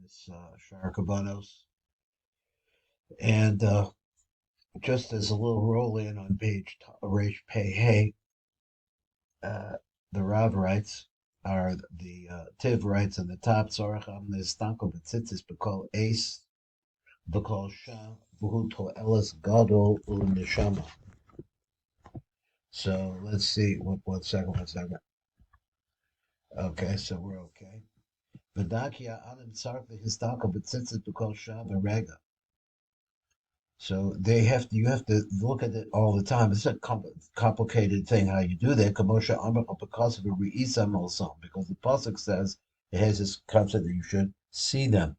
this Shar Kabanos. And just as a little roll in on page Resh Pei Hey, the Rav writes, are the Tiv writes on the top, Tzorach Avnei Stanko B'tzitzis B'kol Ace, B'kol Shah, V'hu To'elas Gadol U'Neshama. So let's see, one second. Okay, so we're okay. V'dakia Adam Tzarech V'histanko B'tzitzis B'kol Shah V'rega. So you have to look at it all the time. It's a complicated thing how you do that. Kamosha Amar because of a re'isam also, because the pasuk says it has this concept that you should see them.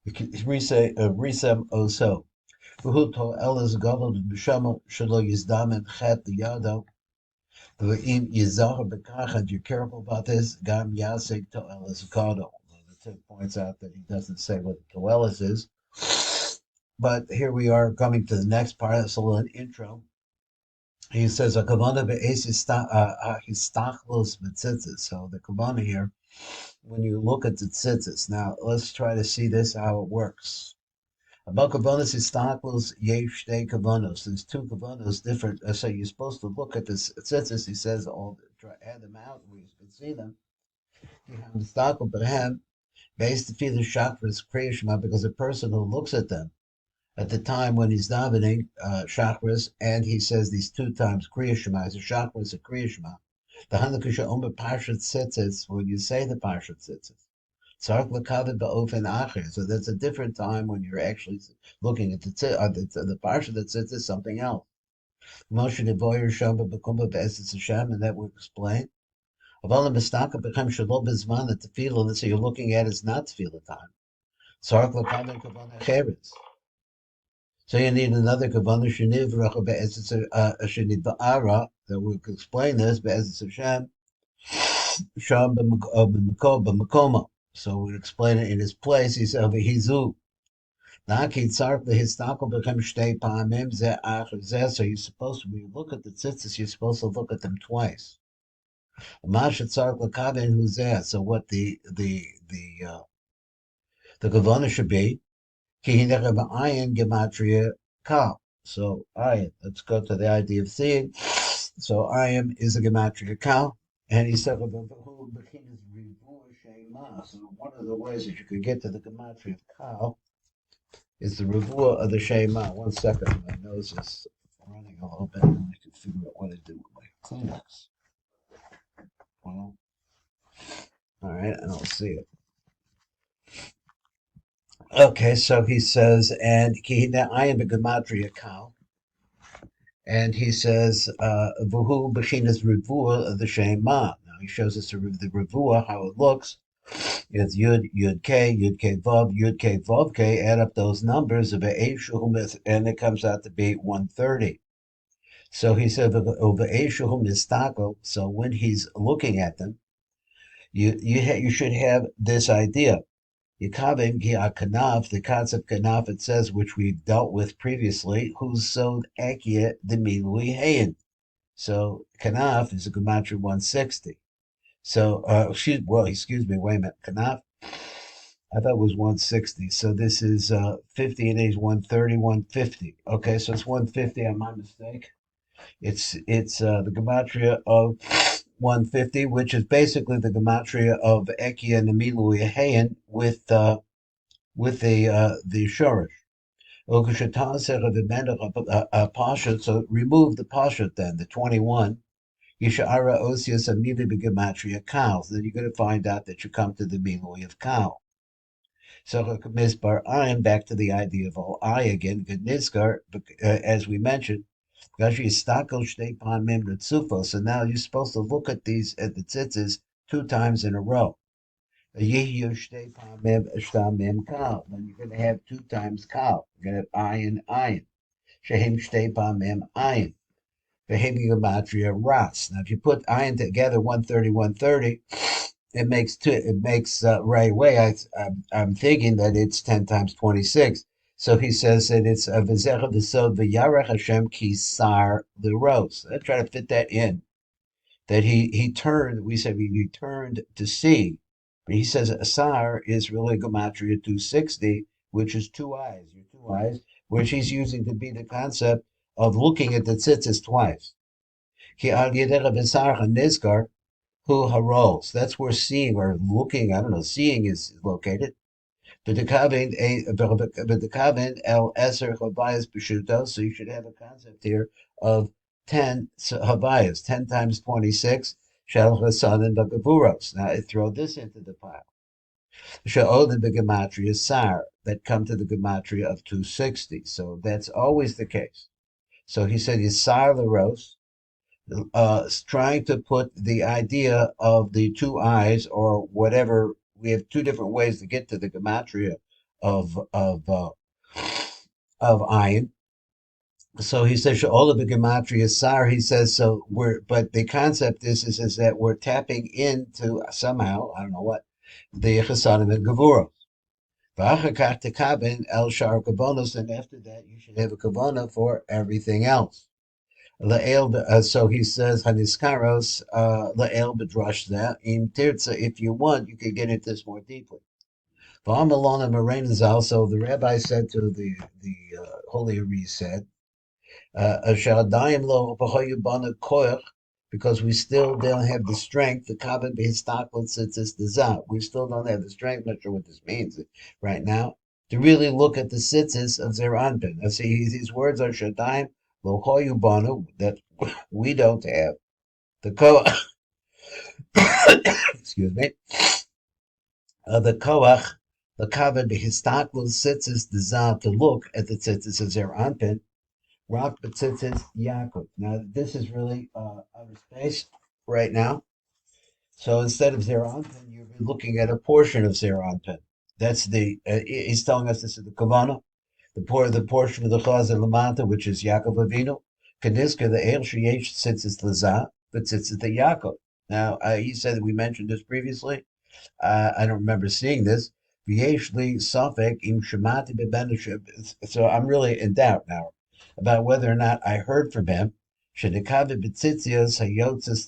Risam also. V'huto elas gadol b'shama shelo yizdamen chet yado. V'im yizahar b'kach, and you're careful about this. Gam yasek to elas gadol. The tip points out that he doesn't say what the toelis is. But here we are coming to the next part. That's a little intro. He says, so the kavana here, when you look at the tzitzis, now let's try to see this, how it works. About kavanas istaklos yesh shtei kavanos. There's two kavanos different. So you're supposed to look at the tzitzis. He says, add them out where you can see them. Based to feel the chakras kriyashma, because a person who looks at them at the time when he's davening chakras, and he says these two times Kriya Shema, is a chakras a Kriya Shema. The Hanukasha Omer Parshat Tzitzis, when you say the Parshat Tzitzis. Tzarek L'Kavod Ba'ofen Acher. So that's a different time when you're actually looking at the Parshat that Tzitzis, something else. Moshe Nevoyer Shamba B'Kumba B'Eses Hashem, and that will explain. Avala Mistaka B'Chem Shalom B'Zman, the Tefillah, so you're looking at it's not Tefillah time. Tzarek L'Kavod Kavanah Cheretz. So you need another kavanah sheniv racha be'ezetz sheniv ba'ara that will explain this be'ezetz Hashem sham b'makoma. So we'll explain it in his place. He said v'hizu naki tzarf v'histakel b'chem shtei pa'amim zeh acher zeh. So you're supposed to, when you look at the tzitzis, you're supposed to look at them twice. Masha tzarf l'kaven hu zeh. So what the kavanah should be. Ayin gematria kal. So ayin, let's go to the idea of seeing. So ayin is a gematria kal, and he said, so one of the ways that you could get to the gematria of kal is the revuah of the shema. 1 second, my nose is running a little bit, and I can figure out what to do with my Kleenex. Well, all right, I don't see it. Okay, so he says, and ayin begematria kal, and he says, vuhu b'chinas revuah of the shema. Now he shows us the revuah, how it looks. It's yud k vav k. Add up those numbers of and it comes out to be 130. So he said over eshuhum istako. So when he's looking at them, you should have this idea. Yikavim ki kanaf, the concept kanaf, it says, which we've dealt with previously, who's sold akia the milui hayin. So kanaf is a gematria 160. So excuse me, wait a minute. Kanaf, I thought it was 160. So this is 50 and age 130, 150. Okay, so it's 150 on my mistake. It's the gematria of 150, which is basically the gematria of Ekia and the milui hayin with the shorish. So remove the pashat then, the 21. Yishara osius amili begematria cows. Then you're going to find out that you come to the milui of cow. So misbar ayin, back to the idea of all I again. Nizkar, as we mentioned. So now you're supposed to look at the tzitzis 2 times in a row. Then you're going to have 2 times kal. You're going to have ayin. Shehim shtei pamim ayin. V'hem gematria ras. Now if you put ayin together, 130, 130, it makes right away. I'm thinking that it's 10 times 26. So he says that it's a v'zecha v'sod v'yarech Hashem kisar l'ros. I try to fit that in. That he turned. We said he turned to see. But he says Asar is really Gematria 260, which is two eyes, your two eyes, which he's using to be the concept of looking at the tzitzis twice. Ki al yedera b'sar nizkar hu haros. That's where seeing or looking, I don't know, seeing is located. B'dekaven el eser habayas b'shuto. So you should have a concept here of 10 habayas, 10 times 26, shel chasan and b'gavuros. Now I throw this into the pile. Sha'od the gematria sar, that come to the gematria of 260. So that's always the case. So he said Yisar Laros, trying to put the idea of the two eyes or whatever. We have two different ways to get to the gematria of of uh, of ayin. So he says Sha'ola b'gematria sar. He says so. But the concept is that we're tapping into somehow, I don't know what, the chesanim and gevura. V'achakach tekabin el shar kavonos, and after that you should have a kavana for everything else. So he says Haniskaros La'el B'drashza Im Tirza. If you want, you could get into this more deeply. V'amalon Morain also the rabbi said to the Holy ARI said, Ashadayim lo b'choyu bana koich, because we still don't have the strength. The kabin b'histaklut tzitzis dezah. We still don't have the strength. Not sure what this means right now. To really look at the tzitzis of Zeranpin. Now see, his words are Shadayim lo hoyu bana, that we don't have the excuse me, the koach, the kabin b'histaklut tzitzis dezah, to look at the tzitzis of Zeranpin. Rock B'tzitzis Yaakov. Now, this is really outer space right now. So instead of Zeranpin, you're looking at a portion of Zeranpin. That's he's telling us this is the Kavana, the portion of the Chazar Lamanta, which is Yaakov Avinu. Kaniska, the El Sheyesh Tzitzis Lazah, B'tzitzis the Yaakov. Now, he said that we mentioned this previously. I don't remember seeing this. So I'm really in doubt now about whether or not I heard from him. The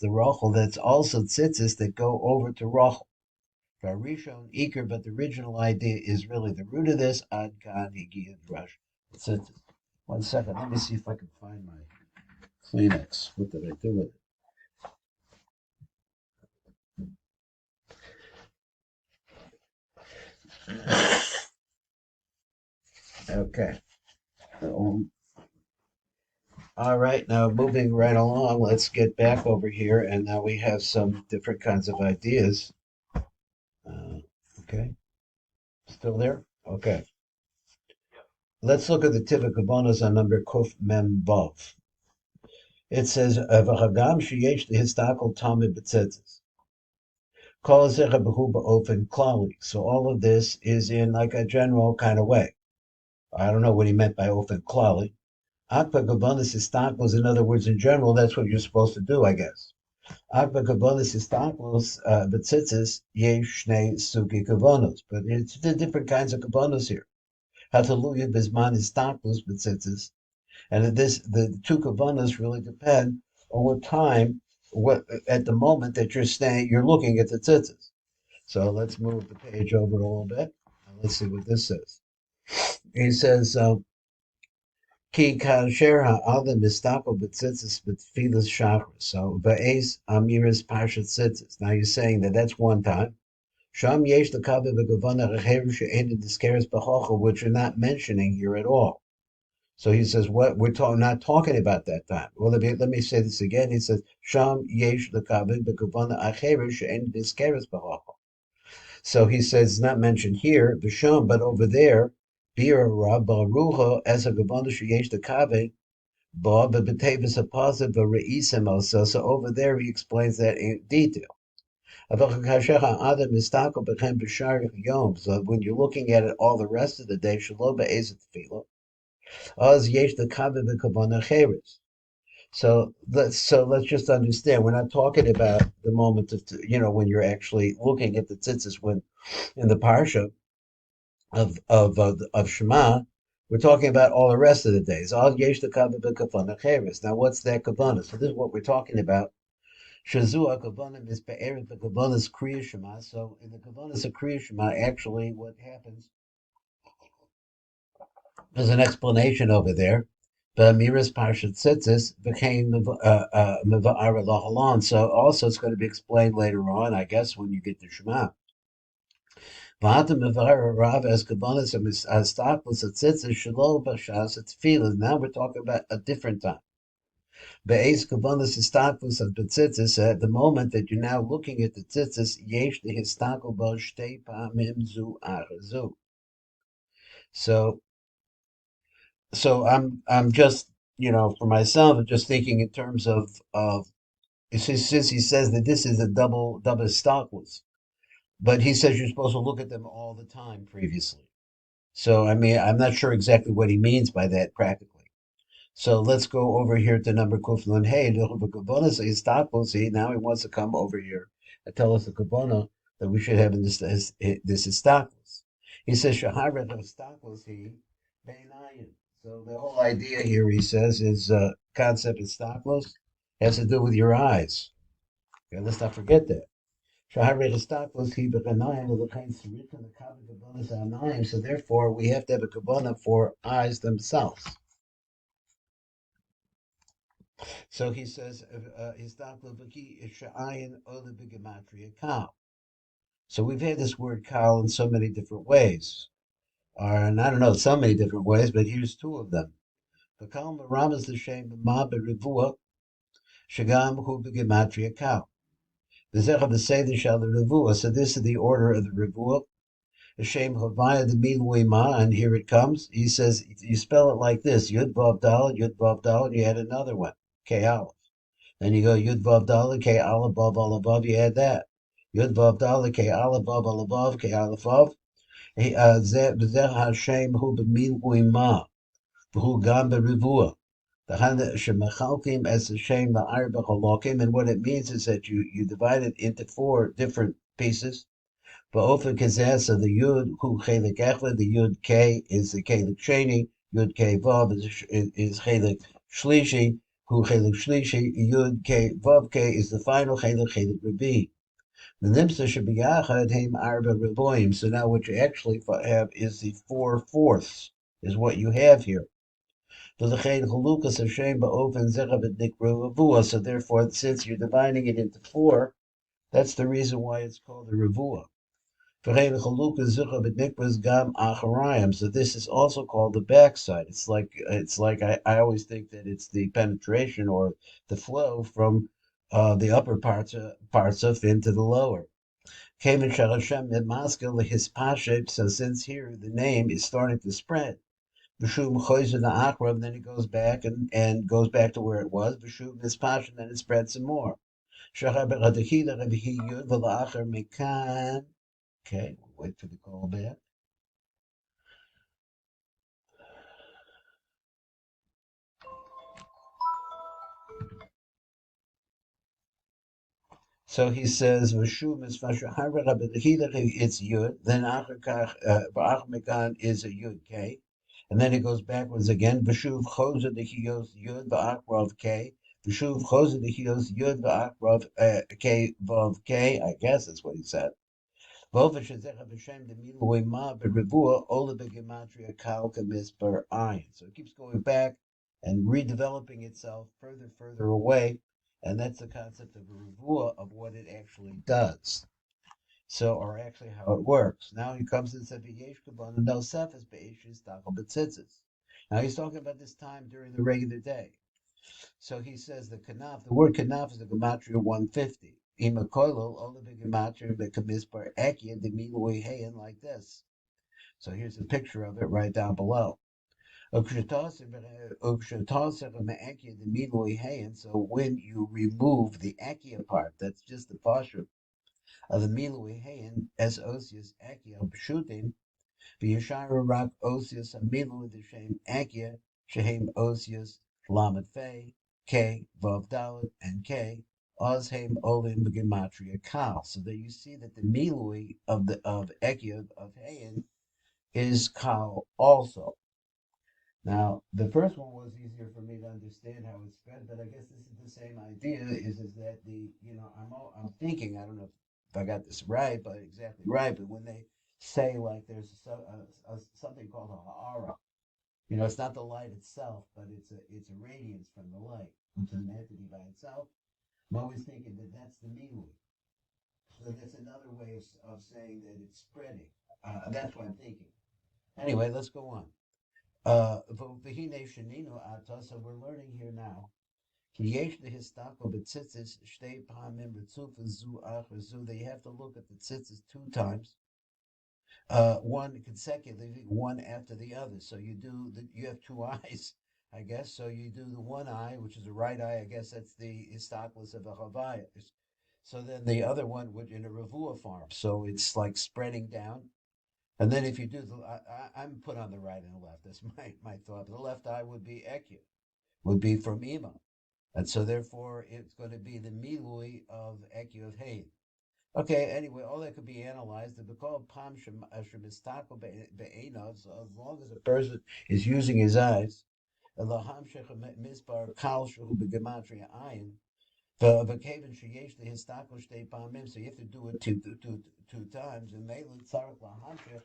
rochel, that's also tzitzis that go over to rochel. Varishon Iker, but the original idea is really the root of this. Ad kan higi drush tzitzis. 1 second, let me see if I can find my Kleenex. What did I do with it? Okay. All right, now moving right along, let's get back over here, and now we have some different kinds of ideas. Okay, still there? Okay. Let's look at the typical bonus on number Kuf Mem Vav. It says, "V'chagam sheyesh lehistakol tamid b'tzitzis. Kol zecha b'hu ba'ofen klali." So all of this is in like a general kind of way. I don't know what he meant by ofen klali. Akba gabonis istaklos, in other words, in general, that's what you're supposed to do, I guess. Akba gabonis istaklos b'tzitzis yesh shnei sugi kavonos, but it's the different kinds of kavonos here. Hataluya bisman istaklos b'tzitzis, and the two kavonos really depend on what time, what at the moment that you're looking at the tzitzis. So let's move the page over a little bit. Let's see what this says. He says. Ki kasher ha'adam mistako b'tzitzis b'tfilas shachris. So va'es amiris parshat tzitzis. Now you're saying that that's one time. Sham yesh l'kabe v'gavana recheru she'enin diskeres b'chocha, which you're not mentioning here at all. So he says, what we're not talking about that time. Well, let me say this again. He says, Sham yesh l'kabe v'gavana recheru she'enin diskeres b'chocha. So he says it's not mentioned here, b'sham, but over there. Bir Rabba Ruha as a Gavanda Sheyesh the Kabe, Bob Betavis a positive Reisem also. So over there he explains that in detail. So when you're looking at it all the rest of the day, Shaloba Ezet Tefillah, Oz Yesh the Kabe B'Kavana Cheres. So let's just understand. We're not talking about the moment of when you're actually looking at the tzitzis when in the parsha of Shema, we're talking about all the rest of the days. All yesh the kavana b'kavana cheres. Now, what's that kavana? So this is what we're talking about. Shazua Kabbanim is Be'erit the Kabbalah's Kriya Shema. So in the Kabbalah's Kriya Shema, actually what happens, there's an explanation over there. The Miras Parshat Tzitzis became Miva'ara Lahalan. So also it's going to be explained later on, I guess, when you get to Shema. V'ata Miva'ara Rav as Kabbalah's Astaplis Tzitzis Shalom Bashas Tefillah. Now we're talking about a different time. Be'ez Kabbalah's Astaplis of the Tzitzis, at the moment that you're now looking at the Tzitzis, Yesh the Histakel Bo Shtei Pa'amim Zu Achazu. So I'm just, for myself, I'm just thinking in terms of since he says that this is a double stockless, but he says you're supposed to look at them all the time previously. So I mean, I'm not sure exactly what he means by that practically. So let's go over here to number Kuflin. Hey, is stockless. See, now he wants to come over here and tell us the kabbalah that we should have in this is stockless. He says shaharet of stockless he beinayin. So the whole idea here, he says, is concept of stockless has to do with your eyes. Okay, let's not forget that. So therefore, we have to have a kabbalah for eyes themselves. So he says, so we've had this word kal in so many different ways. And I don't know, so many different ways, but here's two of them. The kal maramas l'shem ma revuah shagam hu b'gematria kal. The zecha b'seder shal revuah. So this is the order of the revuah. Hashem havaya the milui ma, and here it comes. He says you spell it like this: Yud Vav Dal. You add another one, K Aleph. Then you go Yud Vav Dal, K Aleph Vav Aleph Vav. You add that. Yud Vav Dal, K Aleph Vav Aleph Vav, K Aleph Vav. Zeh Hashem hu b'milui ma, v'hu gam b'revuah. And what it means is that you divide it into four different pieces. So the Yud hu chelik echad, the Yud K is the chelik sheni, Yud K Vav is chelik shlishi, hu chelik shlishi, Yud K Vav K is the final chelik rabi. The nimsa should be yachad heim arba reboim. So now what you actually have is the 4/4 is what you have here. So therefore, since you're dividing it into four, that's the reason why it's called a revuah. So this is also called the backside. It's like I always think that it's the penetration or the flow from the upper parts of into the lower. So since here the name is starting to spread. Then it goes back and goes back to where it was. Then it spreads some more. Okay, we'll wait for the call back. So he says, it's Yud, then Ba'ach Mekan is a Yud K, and then it goes backwards again. V'shuv Chosa Dechiyos Yud Ba'ach Rav K, V'shuv Chosa Dechiyos Yud Ba'ach Rav K Vav K, I guess that's what he said. So it keeps going back and redeveloping itself further away, and that's the concept of a revuah of what it actually does. So, or actually how it works. Now he comes and says, now he's talking about this time during the regular day. So he says the word kanaf is the gematria 150. Like this. So here's a picture of it right down below. So when you remove the akia part, that's just the pashut of the milui hayin as osius akia pshutin, v'yashara rak osius amilu the shem akia shehem osius lamed fei k vav dalet and k ozhem olim b'gematria kal. So that you see that the milui of akia of hayin is kal also. Now, the first one was easier for me to understand how it's spread, but I guess this is the same idea. Is that I'm thinking, I don't know if I got this right, but exactly right. But when they say like there's something called a ARI, it's not the light itself, but it's a radiance from the light, which is an entity by itself. I'm always thinking that that's the milui. So that's another way of saying that it's spreading. That's what I'm thinking. Anyway, let's go on. V'hine sheninu ata, so we're learning here now. Ki yesh lehistako b'tzitzis shtei pamim b'tzufa zu achar zu. That you have to look at the tzitzis two times, one consecutively, one after the other. So you have two eyes, I guess. So you do the one eye, which is the right eye. I guess that's the istaklis of a chavaya. So then the other one would in a revuah form. So it's like spreading down. And then if you do I'm put on the right and the left. That's my thought. The left eye would be Ekya, would be from Ima. And so therefore it's going to be the milui of Ekya of Hain. Okay, anyway, all that could be analyzed. The called Pam Shemistako Be'enov, so as long as a person is using his eyes, Laham Shech Misbar Kal Shehu Begematria Ayin, V'Kaven Sheyesh Lehistako Shtei Pamim, so you have to do it two times, and Melin Tzarek Laham Shech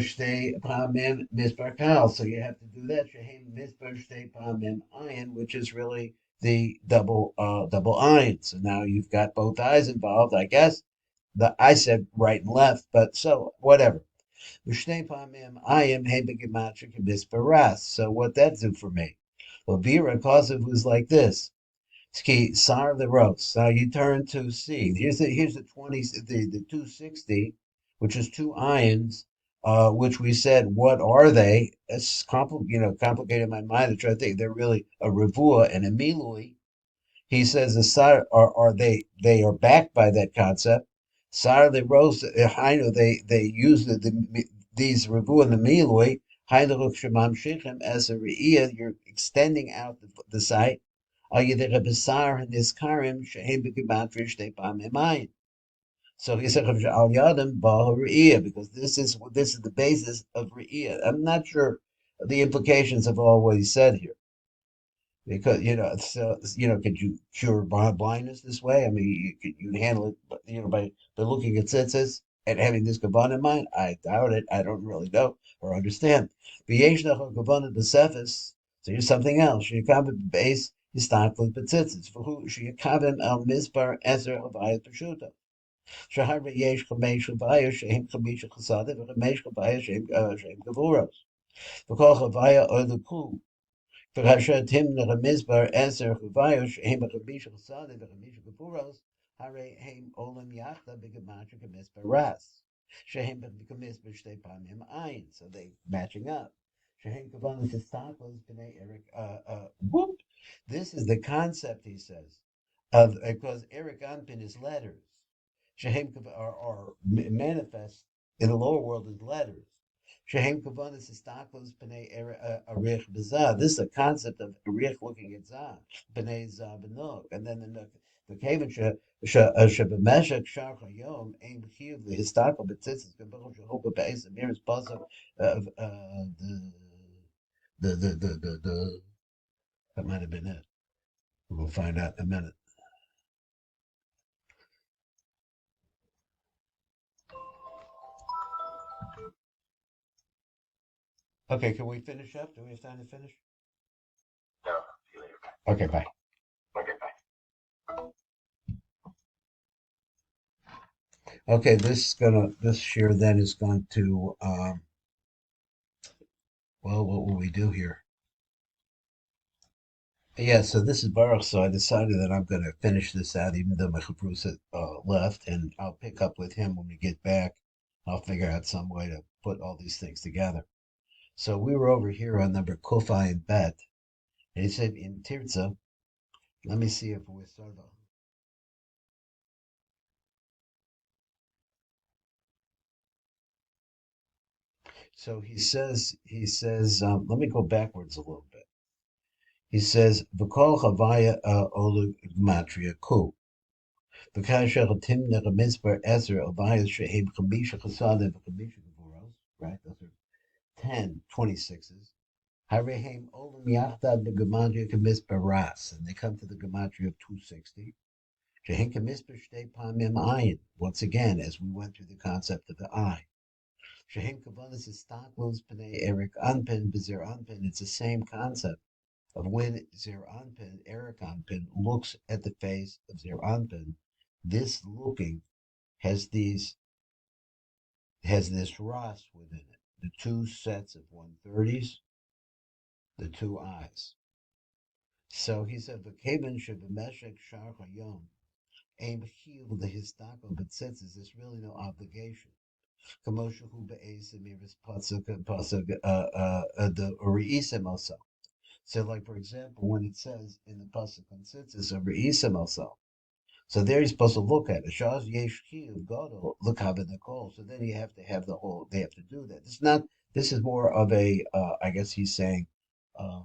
Shtei Pamim Misbar Kal. So you have to do that. Shehem Misbar Shtei Pamim Ayin, which is really the double ayin. So now you've got both eyes involved, I guess. I said right and left, but so whatever. Shtei Pamim Ayin Hey Begematria Misbaras. So what that do for me? Well, Vera Kosev was like this. Ski Sar the roast. Now you turn to C. Here's the 20 the 260, which is two ions, which we said what are they? It's complicated in my mind to try to think. They're really a revuah and a milui. He says the Sar are they are backed by that concept. Sar the roast. They use these revuah and the milui. Hainu shemam shichem as a re'iyah. You're extending out the site. So he said, al yadim ba because this is the basis of re'iyah. I'm not sure the implications of all what he said here. Because could you cure blindness this way? I mean, you handle it, by looking at tzitzis and having this kavan in mind. I doubt it. I don't really know or understand. So here's something else. Sheyakavim base histaklut betzitzis. For who sheyakavim el mizbar ezer havayat pshuta. Shahar yesh chamesh havayah shehem chamisha chasadim v'chamesh havayah shehem gavuros. V'kol havayah oiluku. וכאשר תמנה למזבר 10 חוויות שהם בחמישה חסדים וחמישה גבורות, הרי הם עולים יחד בגמטריה כמספרס, שהם כמספר שתי פעמים עין, so they matching up. שהם כוונת הסתכלות בני Eric, whoop, this is the concept, he says, of because Eric Anpin is letters, שהם are manifest in the lower world as letters. Shehem kavanas istaklos b'nei arich b'zah. This is a concept of arich looking at zah b'nei zah b'nog, and then the kaven shebemeshek shar chayom aim chiyuv lehistakol b'tzitzis k'bechol shehoba be'ez amiris pasuk of the that might have been it. We'll find out in a minute. Okay, can we finish up? Do we have time to finish? No, see you later. Okay, bye. Okay, bye. Okay, this year then is going to well, what will we do here? Yeah, so this is Baruch, so I decided that I'm going to finish this out, even though my Chabrus left, and I'll pick up with him when we get back. I'll figure out some way to put all these things together. So we were over here on number Kofi and Bet, and he said in Tirza, let me see if we start off. So let me go backwards a little bit. He says, V'kol chavaya olu gematria ku. V'kasher timna remizbar ezer avayas shehem chamisha chasadim v'chamisha gevuros. Right, those are 10 26s. Harehem olam yachdav begematria kemisparas, and they come to the gematria of 260. Shehin kemisper shtei pamim ayin. Once again, as we went through the concept of the eye. Shehin kavanas istaklos pnei erik anpin bezer anpin. It's the same concept of when Zer Anpin, Erik Anpin, looks at the face of Zer Anpin. This looking has this ras within it. The two sets of 130s, the two eyes. So he said, "V'keven shebemeshek shar hayom aim heal the histako b'tzitzis." There's really no obligation. Kamosha hu be'esim iris pasuk the uriisim also. So, like for example, when it says in the pasuk on tzitzis of uriisim also, so there you're supposed to look at it. Shaz yesh chiyuv gadol look the. So then you have to have the whole. They have to do that. It's not. This is more of a. I guess he's saying. Uh,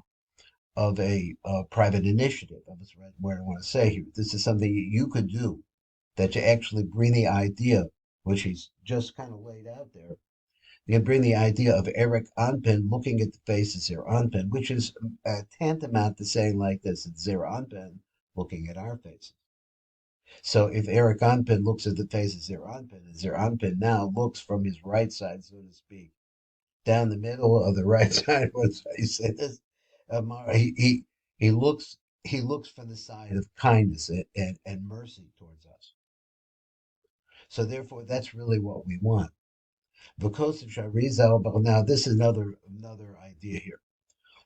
of a private initiative. That's what I want to say here. This is something you could do that you actually bring the idea, which he's just kind of laid out there. You can bring the idea of Eric Anpin looking at the face of Zer Anpin, which is tantamount to saying like this: it's Zer Anpin looking at our faces. So if Eric Anpin looks at the face of Zer Anpin, and Zer Anpin now looks from his right side, so to speak, down the middle of the right side. What's how you say this? He looks from the side of kindness and mercy towards us. So therefore, that's really what we want. Because of Sharizal, but now this is another idea here.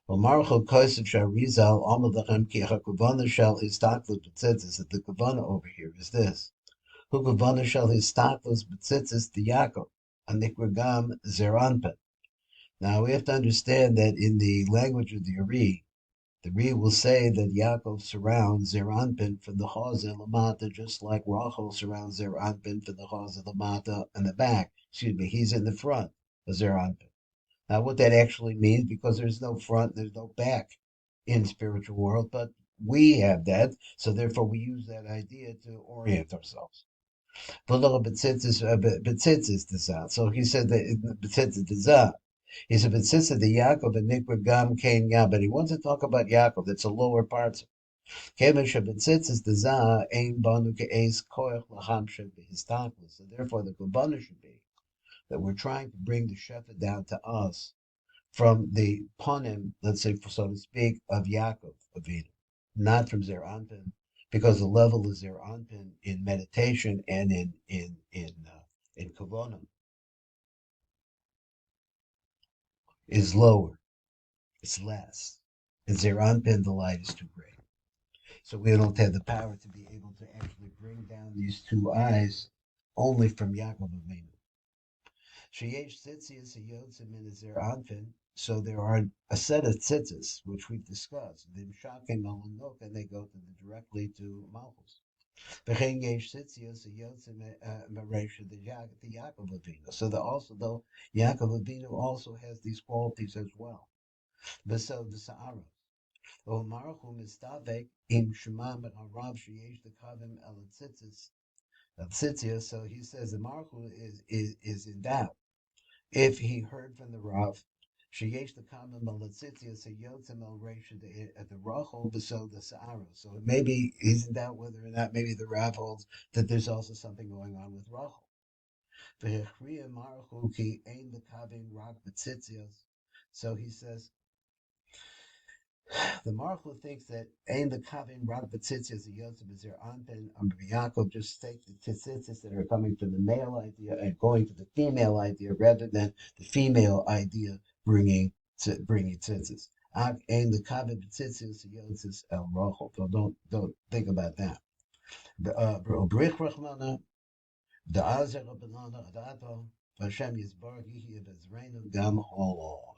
Marchel Kosef Sharizal Amalachem Ki Hakavana Shel Histaklut B'tzitzis. That the kavana over here is this: Hu kavana Shel Histaklut B'tzitzis Yaakov Anikvagam Zeranpet. Now we have to understand that in the language of the ARI will say that Yaakov surrounds Zeranpin from the Chaz and Lamata, just like Rachel surrounds Zeranpin from the Chaz and Lamata and the back. Excuse me, he's in the front of Zeranpin. Now, what that actually means, because there's no front, there's no back in spiritual world, but we have that, so therefore we use that idea to orient ourselves. So he said that he said, but since the Yaakov and Nikra Gam Kain Ya, but he wants to talk about Yaakov, that's the lower parts. Kevin Shabbat the Za aim Banu Ke'ez Koach Laham Shabbat. So therefore the Kubbana should be that we're trying to bring the Shefa down to us from the Panim, let's say, so to speak, of Yaakov Avinu, not from Zer Anpin, because the level of Zer Anpin in meditation and in Kavona is lower. It's less. In Zer Anpin, the light is too great. So we don't have the power to be able to actually bring down these two eyes only from Yaakov Avinu. Sheyesh tzitzias hayotzim min Zer Anpin. So there are a set of tzitzis, which we've discussed. The Mshakim Malanok, and they go directly to Malchus. V'chein yesh tzitzias hayotzim maresha the Yaakov Avinu. So though Yaakov Avinu also has these qualities as well. V'so the Sa'aros. Maruchu mistavek im shema harav sheyesh the kavim el tzitzis. So he says the Maruchu is in doubt if he heard from the Rav sheyesh the kavim el tzitzis yotzim el reisha at the Rachel beso the Sa'ara. So maybe he's in doubt whether or not maybe the Rav holds that there's also something going on with Rachel. V'hechriya Maruchu ki ein the kavim rak b'tzitzis. So he says. The Marchul thinks that Ein the Kavin Rag B'tzitzis the Yotzim is their Anpen Yaakov just take the tzitzis that are coming from the male idea and going to the female idea rather than the female idea bringing tzitzis. Ein the Kavin B'tzitzis the Yotzis El Rachel. So don't think about that. The Brich Rachmana, the Azer Rabbanana Adato, Hashem Yisbar Yihi Bezreinu Gam Holo.